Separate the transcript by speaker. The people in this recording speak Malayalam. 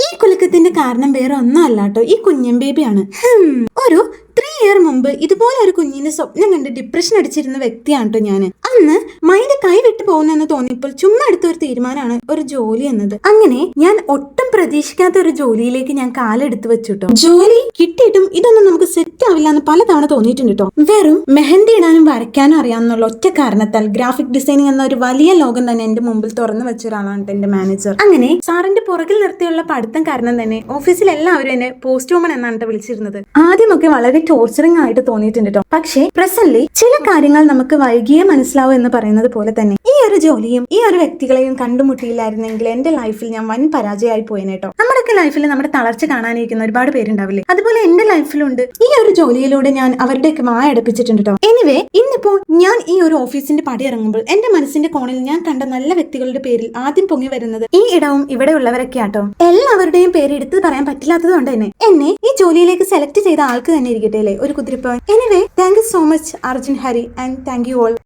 Speaker 1: ഈ കുലുക്കത്തിന്റെ കാരണം വേറെ ഒന്നും അല്ലാട്ടോ, ഈ കുഞ്ഞൻ ബേബിയാണ്. ഒരു 3 ഇയർ മുമ്പ് ഇതുപോലെ ഒരു കുഞ്ഞിന്റെ സ്വപ്നം കണ്ട് ഡിപ്രഷൻ അടിച്ചിരുന്ന വ്യക്തിയാണ് കേട്ടോ ഞാൻ. അന്ന് മൈൻഡ് കൈവിട്ടു പോകുന്നെന്ന് തോന്നിയപ്പോൾ ചുമ്മാ എടുത്ത ഒരു തീരുമാനമാണ് ഒരു ജോലി എന്നത്. അങ്ങനെ ഞാൻ ഒട്ടും പ്രതീക്ഷിക്കാത്ത ഒരു ജോലിയിലേക്ക് ഞാൻ കാലെടുത്ത് വെച്ചുട്ടോ. ജോലി കിട്ടിയിട്ടും ഇതൊന്നും നമുക്ക് സെറ്റ് ആവില്ല എന്ന് പലതവണ തോന്നിയിട്ടുണ്ട് കേട്ടോ. വെറും മെഹന്തി ഇടാനും വരയ്ക്കാനും അറിയാമെന്നുള്ള ഒറ്റ കാരണത്താൽ ഗ്രാഫിക് ഡിസൈനിങ് എന്ന ഒരു വലിയ ലോകം തന്നെ എന്റെ മുമ്പിൽ തുറന്നു വെച്ച ഒരാളാണ് എന്റെ മാനേജർ. അങ്ങനെ സാറിന്റെ പുറകിൽ നിർത്തിയുള്ള പഠിത്തം കാരണം തന്നെ ഓഫീസിൽ എല്ലാവരും എന്നെ പോസ്റ്റ് വുമൺ എന്നാണ് വിളിച്ചിരുന്നത്. ആദ്യമൊക്കെ വളരെ ടോർച്ചറിംഗ് ആയിട്ട് തോന്നിയിട്ടുണ്ട് കേട്ടോ. പക്ഷേ പ്രസന്റ്ലി ചില കാര്യങ്ങൾ നമുക്ക് വൈകിയേ മനസ്സിലാവും എന്ന് പറയുന്നത് പോലെ തന്നെ ഈ ഒരു ജോലിയും ഈ ഒരു വ്യക്തികളെയും കണ്ടുമുട്ടിയില്ലായിരുന്നെങ്കിൽ എന്റെ ലൈഫിൽ ഞാൻ വൻ പരാജയമായി പോയേനേട്ടോ. നമ്മുടെയൊക്കെ ലൈഫിൽ നമ്മുടെ തളർച്ച കാണാനിരിക്കുന്ന ഒരുപാട് പേരുണ്ടാവില്ലേ, അതുപോലെ എന്റെ ലൈഫിലുണ്ട്. ഈ ഒരു ജോലിയിലൂടെ ഞാൻ അവരുടെയൊക്കെ വായടപ്പിച്ചിട്ടുണ്ട് കേട്ടോ. എനിവേ, ഇന്നിപ്പോ ഞാൻ ഈ ഒരു ഓഫീസിന്റെ പടി ഇറങ്ങുമ്പോൾ എന്റെ മനസ്സിന്റെ കോണിൽ ഞാൻ കണ്ട നല്ല വ്യക്തികളുടെ പേരിൽ ആദ്യം പൊങ്ങി വരുന്നത് ഈ ഇടവും ഇവിടെ ഉള്ളവരൊക്കെ ആട്ടോ. എല്ലാവരുടെയും പേര് എടുത്തു പറയാൻ പറ്റില്ലാത്തത് കൊണ്ട് തന്നെ എന്നെ ഈ ജോലിയിലേക്ക് സെലക്ട് ചെയ്ത ആൾക്ക് തന്നെ ഇരിക്കട്ടെ ഒരു കുതിരിപ്പോ. Anyway, thank you so much Arjun Hari, and thank you all.